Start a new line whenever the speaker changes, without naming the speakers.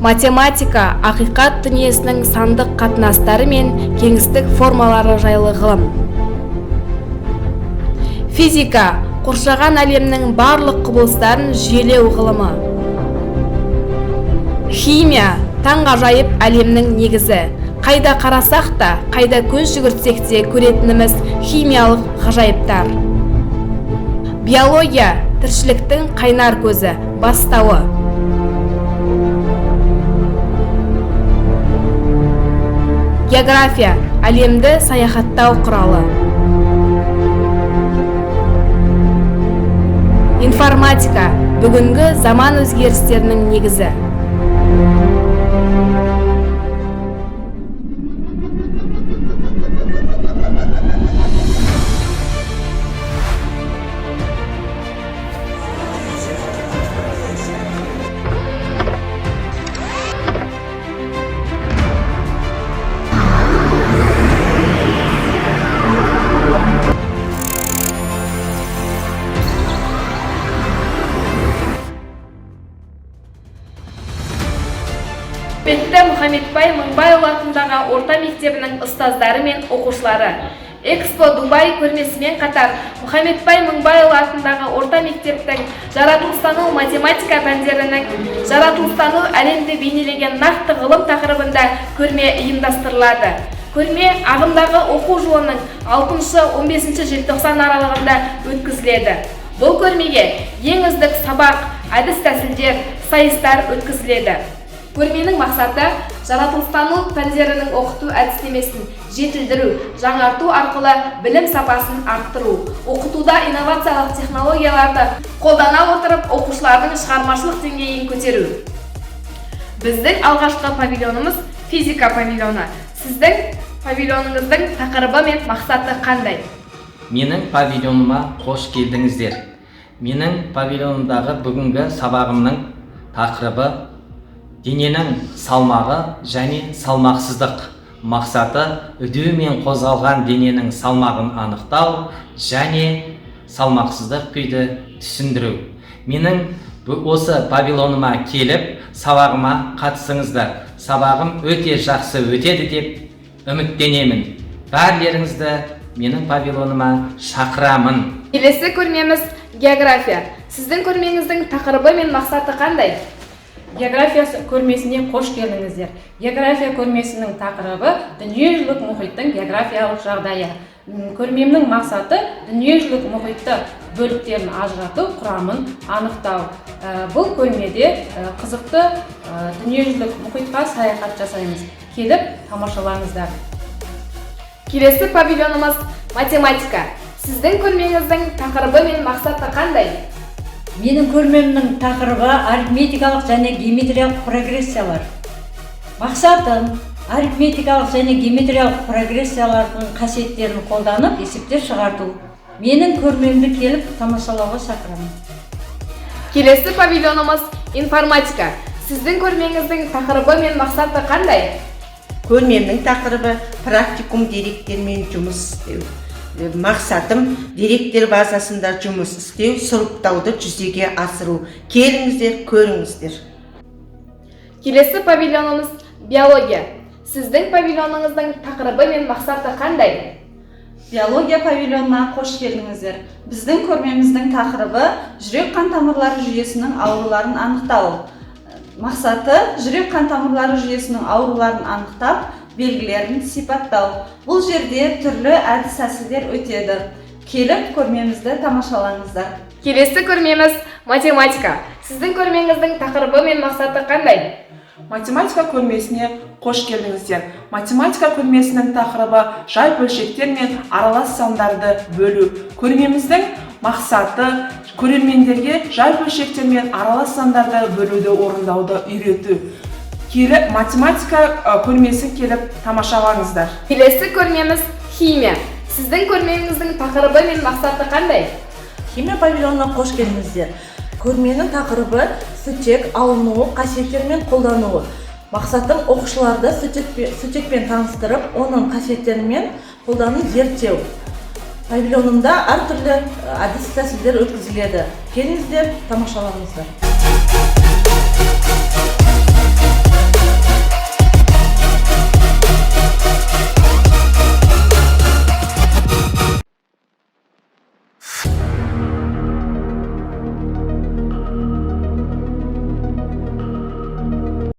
Математика ақиқат дүниесінің сандық қатынастары мен кеңістік формалары жайлы ғылым. Физика қоршаған әлемнің барлық құбылыстарын жүйелеу ғылымы. Химия таңғажайып әлемнің негізі. Қайда қарасақ та, қайда көз жүгіртсек те көретініміз химиялық ғажайыптар. Биология тіршіліктің қайнар көзі, бастауы. География әлемді саяхаттау құралы. Информатика бүгінгі заман өзгерістерінің негізі. Мұхаммедбай Мыңбайұлы атындағы орта мектебінің ұстаздары мен оқушылары. Экспо Дубай көрмесімен қатар Мұхаммедбай Мыңбайұлы атындағы орта мектептің жаратылыстану математика пәндерінің жаратылыстану әлемді бейнелеген нақты ғылым тақырыбында көрме ұйымдастырылады. Көрме ағымдағы оқу жылының 6-15 желтоқсан аралығында өткізіледі. Бұл көрмеге ең үздік сабақ, әдіс-тәсілдер, сайыстар өткізіледі. Көрменің мақсаты жаратылыстану пәндерінің оқыту әдістемесін жетілдіру, жаңарту арқылы білім сапасын арттыру, оқытуда инновациялық технологияларды қолдана отырып оқушылардың шығармашылық деңгейін көтеру. Біздің алғашқы павильонымыз физика павильоны. Сіздің павильоныңыздың тақырыбы мен мақсаты қандай?
Менің павильоныма қош келдіңіздер. Менің павильонымдағы бүгінгі сабағымның тақырыбы дененің салмағы және салмақсыздық. Мақсаты үдеумен қозғалған дененің салмағын анықтау және салмақсыздық күйді түсіндіру. Менің осы павильоныма келіп, сабағыма қатысыңыздар. Сабағым өте жақсы өтеді деп үміттенемін. Барлеріңізді менің павильоныма шақырамын.
Келесі көрмеміз география. Сіздің көрмеңіздің тақырыбы мен мақсаты қандай?
География көрмесіне қош келдіңіздер. География көрмесінің тақырыбы дүниежүзілік мұхиттың географиялық жағдайы. Көрмемнің мақсаты дүниежүзілік мұхитты бөліктерін ажырату, құрамын анықтау. Бұл көрмеде қызықты дүниежүзілік мұхитқа саяхат жасаймыз. Келіп тамашалаңыздар.
Келесі павильонымыз математика. Сіздің көрмеңіздің тақырыбы мен мақсаты қандай?
Менің көрмемнің тақырыбы арифметикалық және геометриялық прогрессиялар. Мақсатым арифметикалық және геометриялық прогрессиялардың қасиеттерін қолданып есептер шығарту. Менің көрмемді келіп тамашалауға шақырамын.
Келесі павильонымыз информатика. Сіздің көрмеңіздің тақырыбы мен мақсаты қандай?
Көрмемнің тақырыбы практикум деректермен жұмыс істеу. Мақсатым деректер базасында жұмыс істеу, сұрыптауды жүзеге асыру. Келіңіздер, көріңіздер.
Келесі павильонымыз биология. Сіздің павильоныңыздың тақырыбы мен мақсаты қандай?
Биология павильонына қош келдіңіздер. Біздің көрмеміздің тақырыбы жүрек қан тамырлары жүйесінің ауруларын анықтау. Мақсаты жүрек қан тамырлары жүйесінің ауруларын анықтап, белгілерін сипаттау. Бұл жерде түрлі әдіс-тәсілдер өтеді. Келіп көрмемізді тамашалаңыздар.
Келесі көрмеміз математика. Сіздің көрмеңіздің тақырыбы мен мақсаты қандай?
Математика көрмесіне қош келдіңіздер. Математика көрмесінің тақырыбы жай бөлшектер мен аралас сандарды бөлу. Көрмеміздің мақсаты көрермендерге жай бөлшектер мен аралас сандарды бөлуді орындауды үйрету. Келіп математика көрмесін келіп тамашалаңыздар.
Келесі көрмеміз химия. Сіздің көрмеңіздің тақырыбы мен мақсаты қандай?
Химия павильонына қош келдіңіздер. Көрменің тақырыбы сүтек алынуы, қасиеттері мен қолдануы. Мақсатым оқушыларды сүтекпен таныстырып, оның қасиеттері мен қолдануын зерттеу. Павильонымда әртүрлі әдіс-тәсілдер өткізіледі. Келіңіздер, тамашалаңыздар.